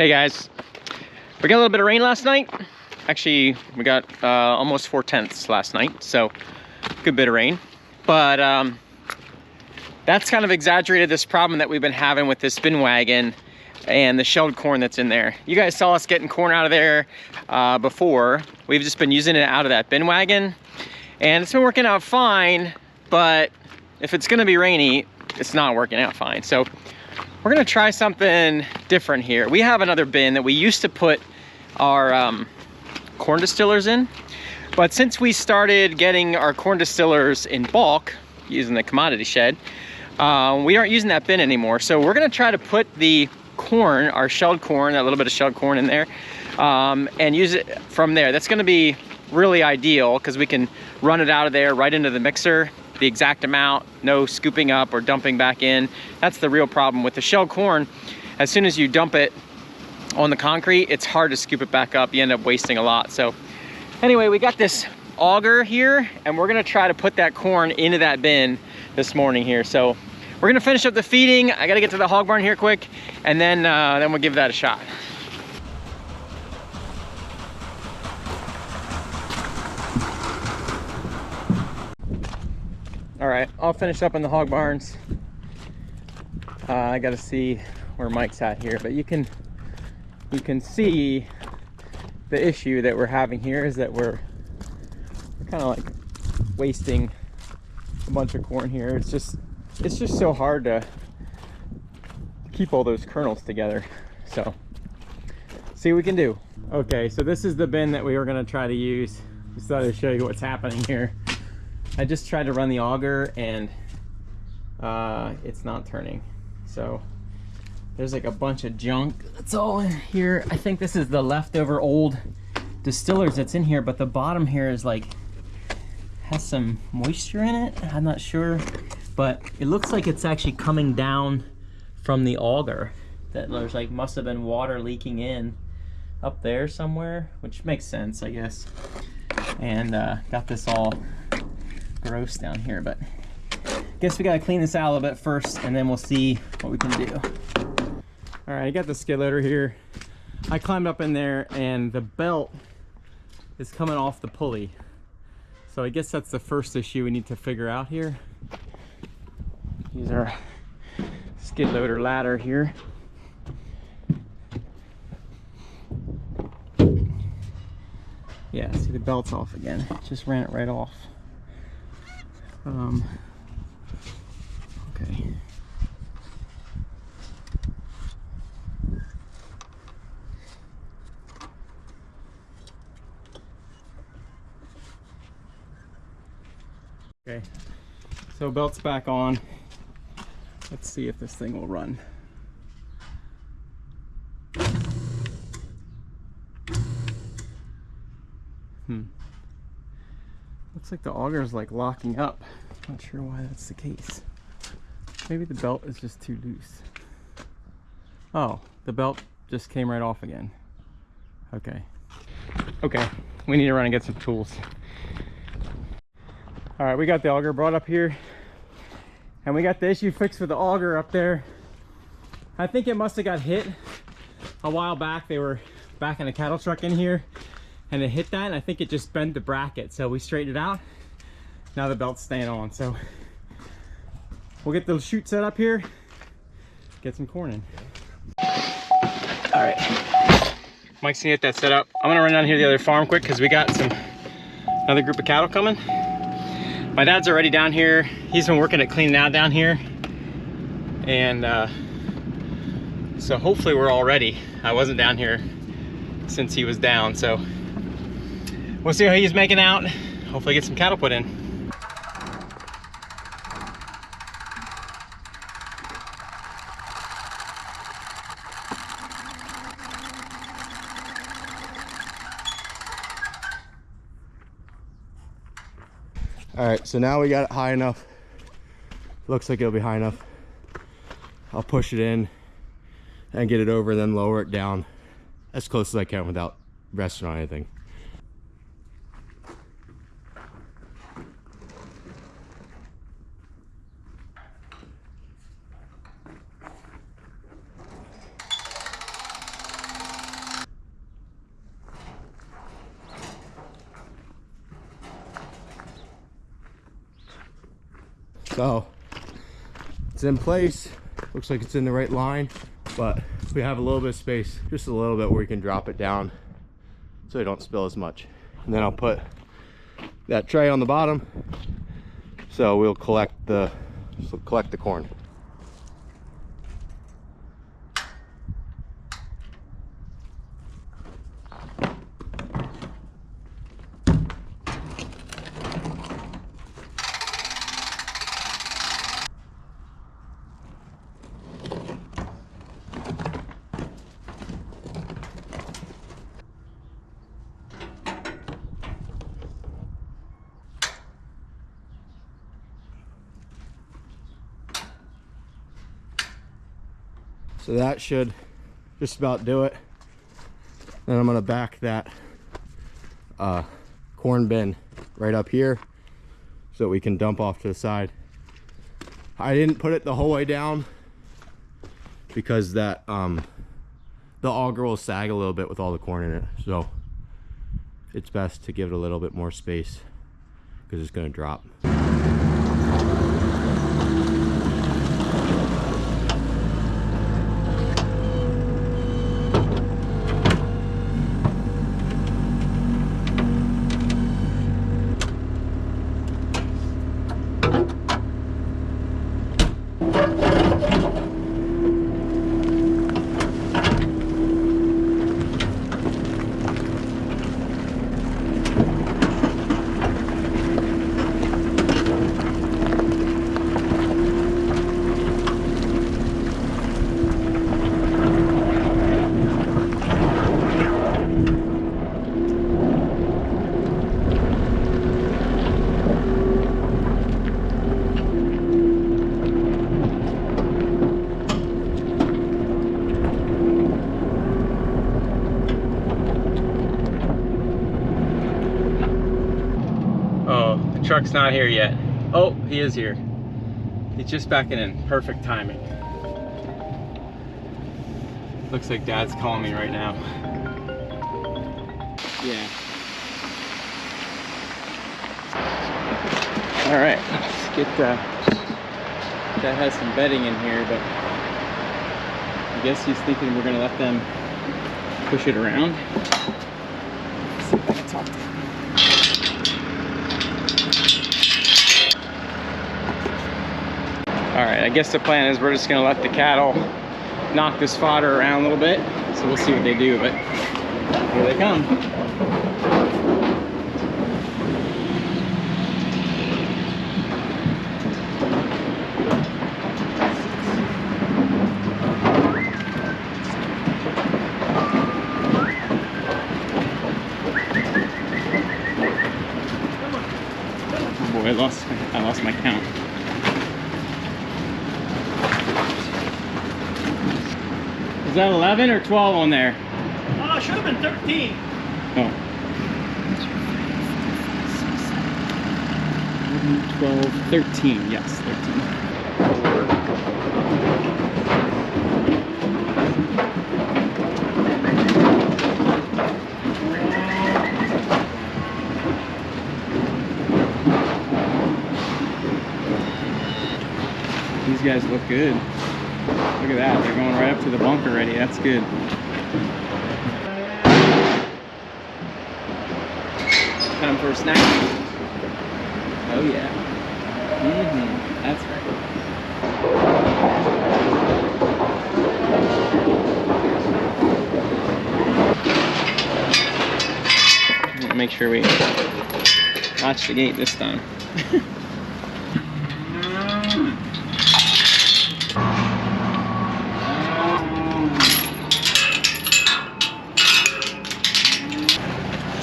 Hey guys, we got a little bit of rain last night. Actually, we got almost 4/10 last night, so good bit of rain. But that's kind of exaggerated this problem that we've been having with this bin wagon and the shelled corn that's in there. You guys saw us getting corn out of there before. We've just been using it out of that bin wagon, and it's been working out fine, but if it's gonna be rainy, it's not working out fine. So we're gonna try something different here. We have another bin that we used to put our corn distillers in, but since we started getting our corn distillers in bulk using the commodity shed, we aren't using that bin anymore. So we're gonna try to put the corn, our shelled corn, that little bit of shelled corn in there, and use it from there. That's gonna be really ideal because we can run it out of there right into the mixer, the exact amount, no scooping up or dumping back in. That's the real problem with the shelled corn. As soon as you dump it on the concrete, it's hard to scoop it back up. You end up wasting a lot. So anyway, we got this auger here, and we're gonna try to put that corn into that bin this morning here. So we're gonna finish up the feeding. I gotta get to the hog barn here quick, and then we'll give that a shot. All right, I'll finish up in the hog barns. I gotta see where Mike's at here, but you can see the issue that we're having here is that we're kind of like wasting a bunch of corn here. It's just so hard to keep all those kernels together. So see what we can do. Okay, so this is the bin that we were gonna try to use. Just thought I'd show you what's happening here. I just tried to run the auger and it's not turning. So there's like a bunch of junk that's all in here. I think this is the leftover old distillers that's in here, but the bottom here is like, has some moisture in it. I'm not sure, but it looks like it's actually coming down from the auger. That there's like, must have been water leaking in up there somewhere, which makes sense, I guess. And got this all gross down here, but I guess we gotta clean this out a little bit first, and then we'll see what we can do. All right, I got the skid loader here. I climbed up in there and the belt is coming off the pulley. So I guess that's the first issue we need to figure out here. Use our skid loader ladder here. Yeah, see the belt's off again. Just ran it right off. Okay. Okay, so belt's back on. Let's see if this thing will run. Looks like the auger is like locking up. Not sure why that's the case. Maybe the belt is just too loose. Oh, the belt just came right off again. Okay. Okay, we need to run and get some tools. All right, we got the auger brought up here, and we got the issue fixed with the auger up there. I think it must have got hit a while back. They were backing a cattle truck in here, and it hit that, and I think it just bent the bracket. So we straightened it out. Now the belt's staying on. So we'll get the chute set up here, get some corn in. All right, Mike's gonna get that set up. I'm gonna run down here to the other farm quick because we got another group of cattle coming. My dad's already down here. He's been working at cleaning out down here. And so hopefully we're all ready. I wasn't down here since he was down, so we'll see how he's making out. Hopefully get some cattle put in. All right, so now we got it high enough. Looks like it'll be high enough. I'll push it in and get it over, then lower it down as close as I can without resting on anything. So it's in place. Looks like it's in the right line, but we have a little bit of space, just a little bit, where we can drop it down so we don't spill as much. And then I'll put that tray on the bottom, so we'll collect the corn. So that should just about do it. Then I'm gonna back that corn bin right up here so that we can dump off to the side. I didn't put it the whole way down because that the auger will sag a little bit with all the corn in it. So it's best to give it a little bit more space because it's gonna drop. Truck's not here yet. Oh, he is here. He's just backing in. Perfect timing. Looks like Dad's calling me right now. Yeah. All right, let's get that has some bedding in here, but I guess he's thinking we're gonna let them push it around. Let's see if I can talk to him. All right, I guess the plan is we're just gonna let the cattle knock this fodder around a little bit. So we'll see what they do, but here they come. Oh boy, I lost my count. Is that 11 or 12 on there? Oh, it should have been 13. Oh. 11, 12, 13. Yes, 13. These guys look good. Look at that, they're going right up to the bunk already. That's good. Time for a snack. Oh yeah. That's right. Make sure we watch the gate this time.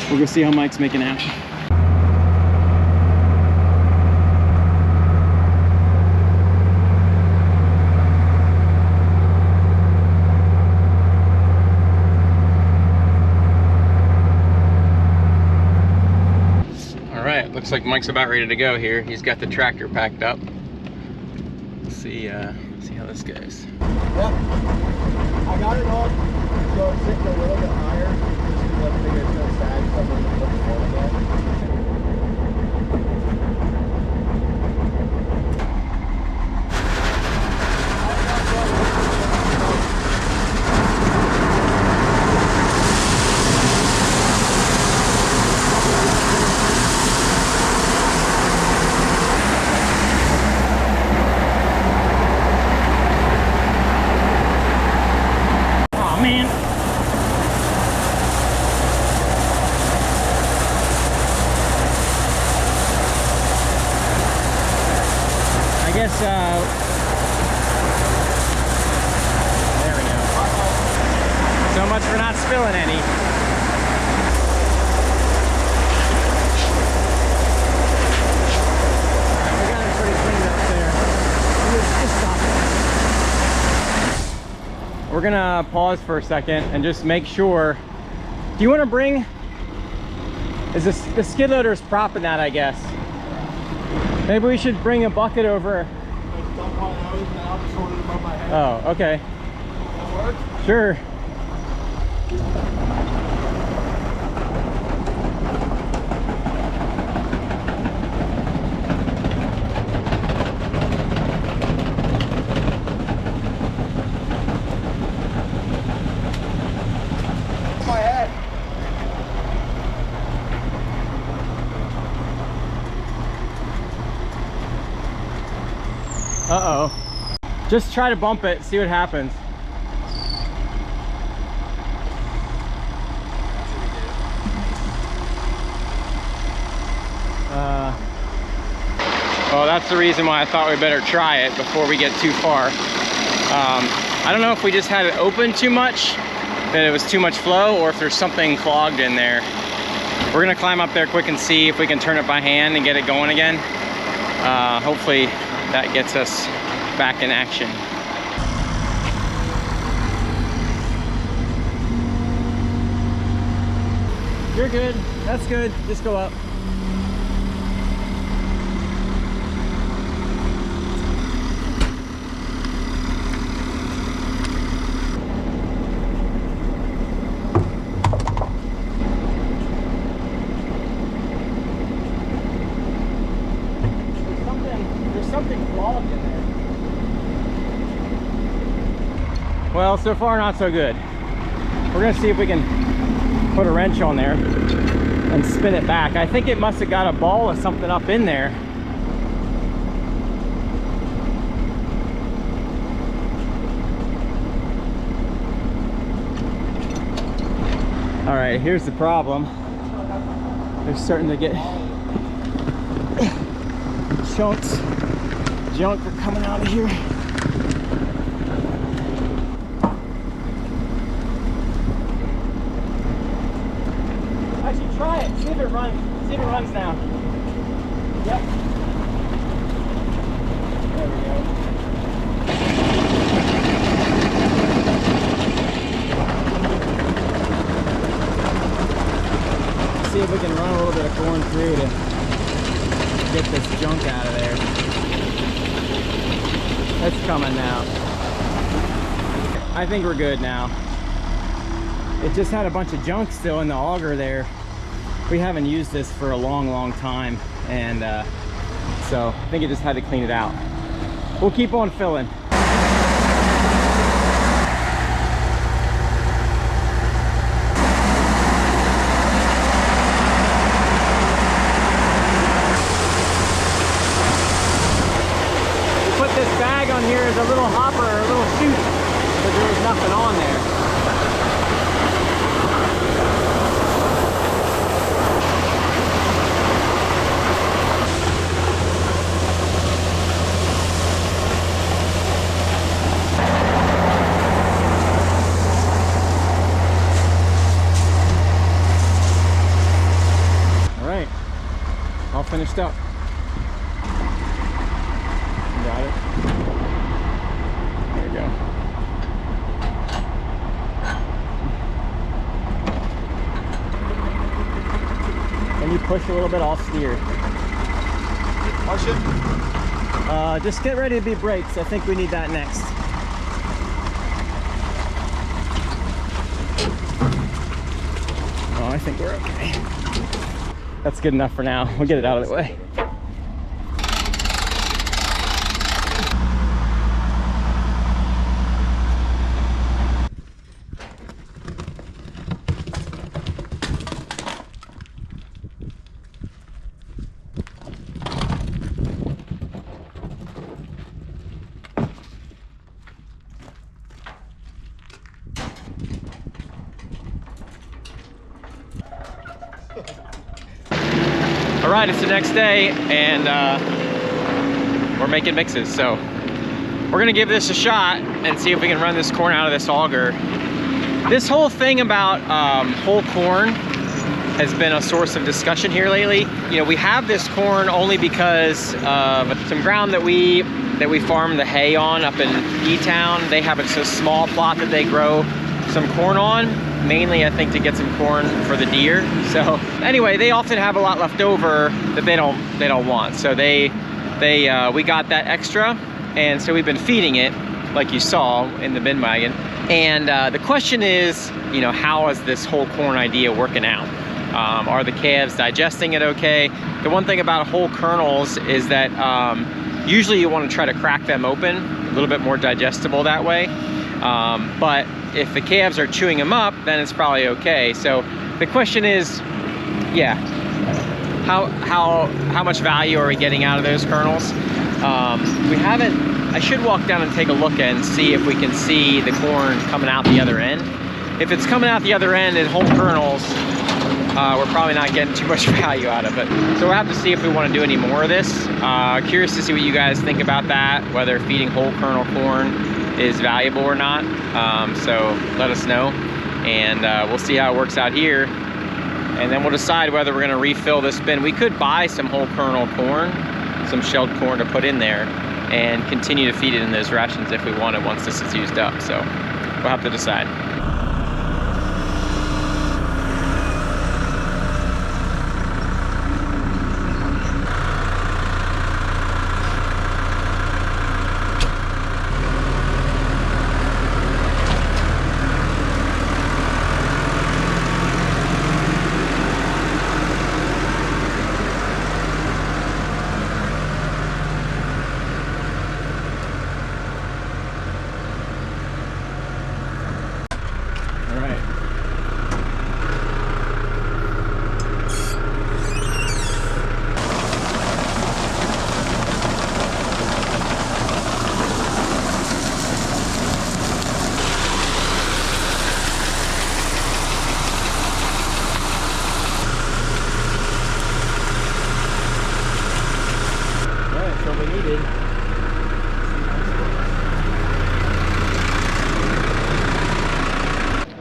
We'll go see how Mike's making out. All right, looks like Mike's about ready to go here. He's got the tractor packed up. Let's see how this goes. Yep. I got it on, so it's sitting a little bit higher. Let me get no sag somewhere to put the corn man. I guess, there we go. So much for not spilling any. We got it pretty cleaned up there. Just stop it. We're gonna pause for a second and just make sure. Do you want to bring? Is this the skid loader is propping that? I guess. Maybe we should bring a bucket over. Oh, okay. That work? Sure. My head. Uh-oh. Just try to bump it, see what happens. Well, that's the reason why I thought we better try it before we get too far. I don't know if we just had it open too much, that it was too much flow, or if there's something clogged in there. We're gonna climb up there quick and see if we can turn it by hand and get it going again. Hopefully that gets us back in action. You're good, that's good, just go up. Something clogged in there. Well, so far not so good. We're gonna see if we can put a wrench on there and spin it back. I think it must have got a ball or something up in there. All right, here's the problem. They're starting to get junk are coming out of here. Actually, try it. See if it runs. See if it runs now. Yep. There we go. See if we can run a little bit of corn through to get this junk out of there. It's coming now. I think we're good now. It just had a bunch of junk still in the auger there. We haven't used this for a long time, and so I think it just had to clean it out. We'll keep on filling. This bag on here is a little hopper or a little chute, but there was nothing on there. All right, all finished up. Got it. There we go. When you push a little bit, I'll steer. Push it? Just get ready to be brakes. I think we need that next. Oh, I think we're okay. That's good enough for now. We'll get it out of the way. All right, it's the next day, and we're making mixes. So we're gonna give this a shot and see if we can run this corn out of this auger. This whole thing about whole corn has been a source of discussion here lately. You know, we have this corn only because of some ground that we farm the hay on up in E-Town. They have a small plot that they grow some corn on, mainly I think to get some corn for the deer. So anyway, they often have a lot left over that they don't want. So we got that extra, and so we've been feeding it like you saw in the bin wagon. And the question is, you know, how is this whole corn idea working out? Are the calves digesting it okay? The one thing about whole kernels is that usually you want to try to crack them open, a little bit more digestible that way. But if the calves are chewing them up, then it's probably okay. So the question is, yeah, how much value are we getting out of those kernels? We haven't. I should walk down and take a look and see if we can see the corn coming out the other end. If it's coming out the other end in whole kernels, we're probably not getting too much value out of it. So we'll have to see if we want to do any more of this. Curious to see what you guys think about that, whether feeding whole kernel corn is valuable or not. So let us know, and we'll see how it works out here. And then we'll decide whether we're going to refill this bin. We could buy some whole kernel corn, some shelled corn to put in there, and continue to feed it in those rations if we want it once this is used up. So we'll have to decide.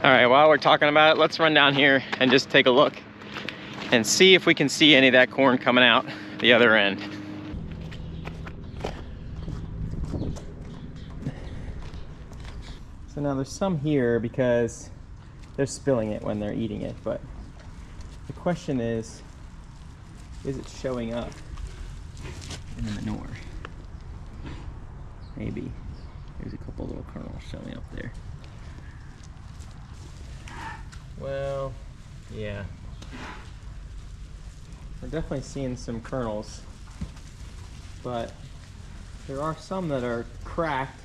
All right, while we're talking about it, let's run down here and just take a look and see if we can see any of that corn coming out the other end. So now there's some here because they're spilling it when they're eating it, but the question is it showing up in the manure? Maybe. There's a couple little kernels showing up there. Well, yeah. We're definitely seeing some kernels, but there are some that are cracked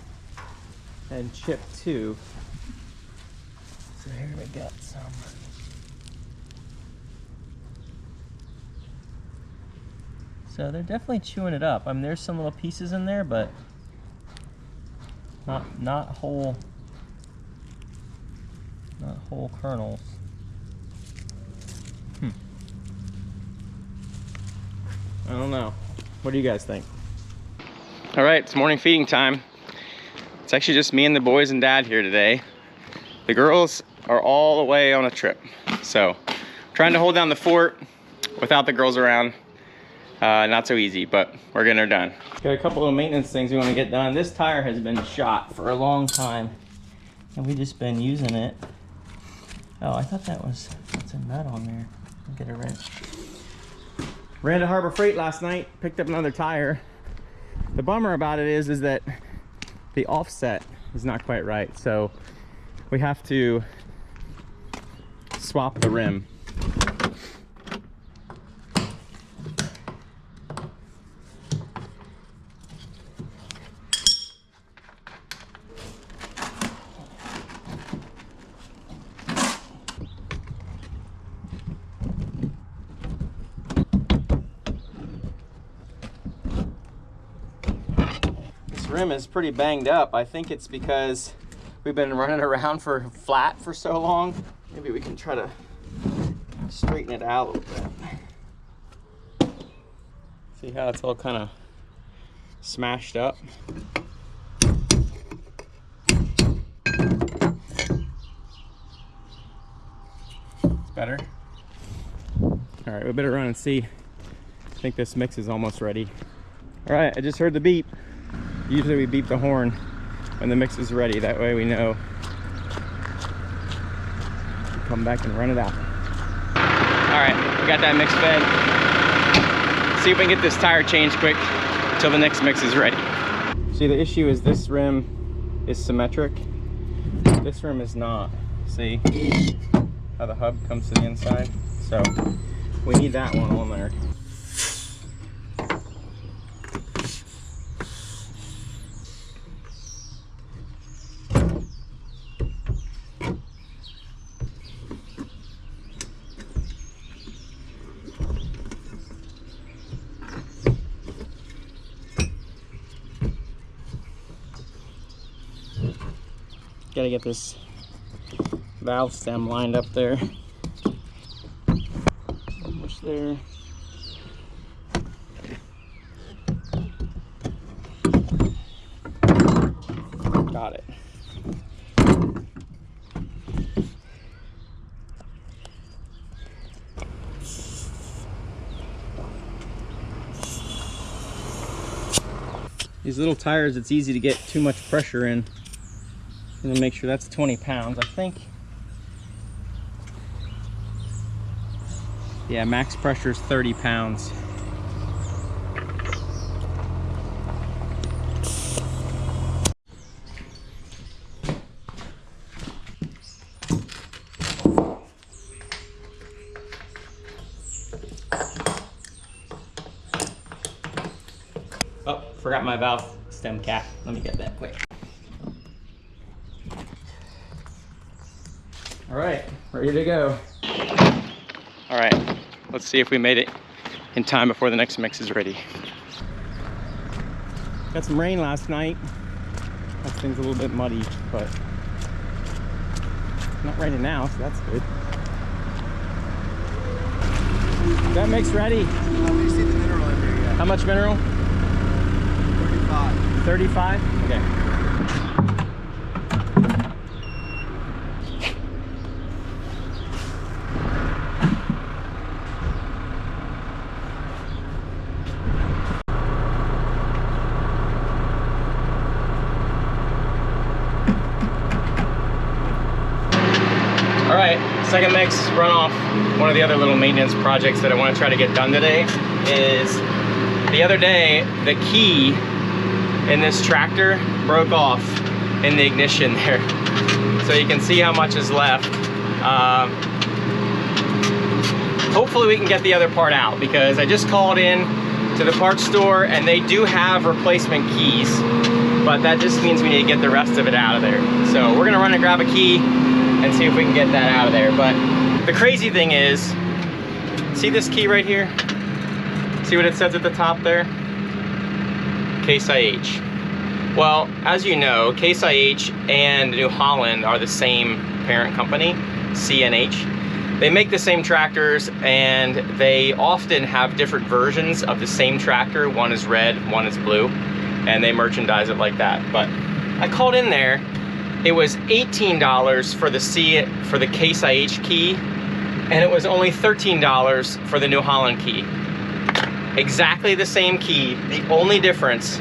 and chipped too. So here we got some. So they're definitely chewing it up. I mean, there's some little pieces in there, but not whole kernels. I don't know. What do you guys think? All right, it's morning feeding time. It's actually just me and the boys and dad here today. The girls are all the way on a trip. So trying to hold down the fort without the girls around. Not so easy, but we're getting her done. Got a couple of maintenance things we want to get done. This tire has been shot for a long time, and we've just been using it. Oh, I thought that's a nut on there. I'll get a wrench. Ran to Harbor Freight last night, picked up another tire. The bummer about it is that the offset is not quite right, so we have to swap the rim. Rim is pretty banged up. I think it's because we've been running around flat for so long. Maybe we can try to straighten it out a little bit. See how it's all kind of smashed up? It's better. All right, we better run and see. I think this mix is almost ready. All right, I just heard the beep. Usually we beep the horn when the mix is ready. That way we know. Come back and run it out. All right, we got that mix fed. See if we can get this tire changed quick until the next mix is ready. See, the issue is this rim is symmetric. This rim is not. See how the hub comes to the inside? So we need that one on there. Gotta get this valve stem lined up there. Almost there. Got it. These little tires, it's easy to get too much pressure in. I'm gonna make sure that's 20 pounds, I think. Yeah, max pressure is 30 pounds. Oh, forgot my valve stem cap. Let me get that quick. All right, ready to go. All right, let's see if we made it in time before the next mix is ready. Got some rain last night. That thing's a little bit muddy, but it's not raining now, so that's good. Is that mix ready? You see the mineral in there yet? How much mineral? 35. 35? Okay. All right, second mix runoff. One of the other little maintenance projects that I want to try to get done today is the other day, the key in this tractor broke off in the ignition there. So you can see how much is left. Hopefully we can get the other part out because I just called in to the parts store and they do have replacement keys, but that just means we need to get the rest of it out of there. So we're gonna run and grab a key and see if we can get that out of there. But the crazy thing is, see this key right here? See what it says at the top there? Case IH. Well, as you know, Case IH and New Holland are the same parent company, CNH. They make the same tractors and they often have different versions of the same tractor. One is red, one is blue, and they merchandise it like that. But I called in there. It was $18 for the Case IH key, and it was only $13 for the New Holland key. Exactly the same key. The only difference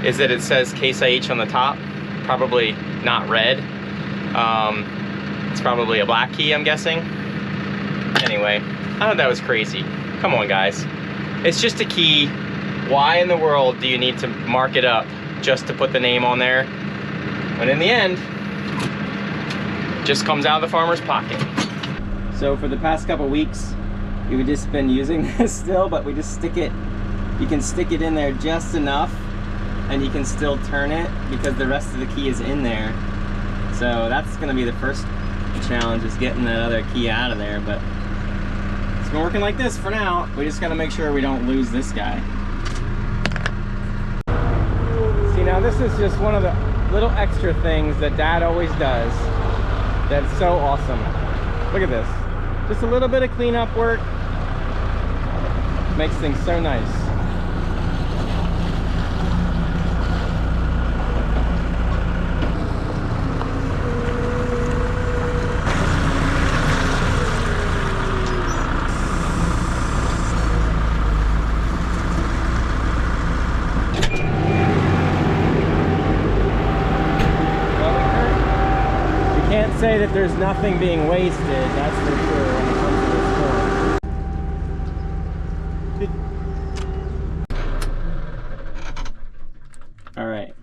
is that it says Case IH on the top, probably not red. It's probably a black key, I'm guessing. Anyway, I thought that was crazy. Come on, guys. It's just a key. Why in the world do you need to mark it up just to put the name on there? When in the end, it just comes out of the farmer's pocket. So for the past couple weeks, we've just been using this still, but we just stick it, you can stick it in there just enough and you can still turn it because the rest of the key is in there. So that's gonna be the first challenge, is getting that other key out of there, but it's been working like this for now. We just gotta make sure we don't lose this guy. See, now this is just one of the little extra things that Dad always does that's so awesome. Look at this. Just a little bit of cleanup work makes things so nice. that there's nothing being wasted, that's for sure when it comes to this corn. All right,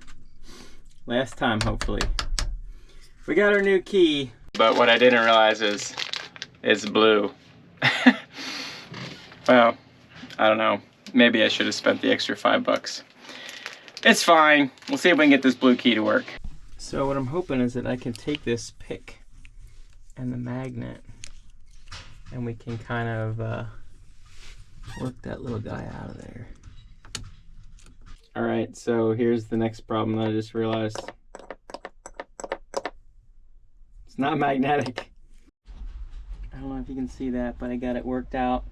last time hopefully. We got our new key, but what I didn't realize is it's blue. Well, I don't know. Maybe I should have spent the extra $5. It's fine. We'll see if we can get this blue key to work. So what I'm hoping is that I can take this pick and the magnet and we can kind of work that little guy out of there. All right, so here's the next problem that I just realized. It's not magnetic. I don't know if you can see that, but I got it worked out.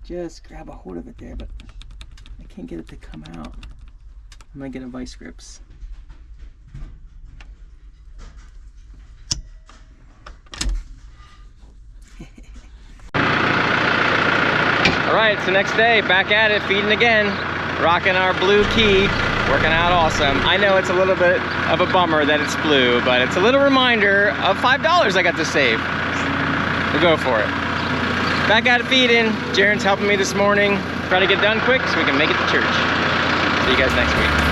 Just grab a hold of it there, but I can't get it to come out. I'm gonna get a vice grips. All right, so next day, back at it, feeding again, rocking our blue key, working out awesome. I know it's a little bit of a bummer that it's blue, but it's a little reminder of $5 I got to save. We'll go for it. Back at it feeding. Jaren's helping me this morning. Try to get done quick so we can make it to church. See you guys next week.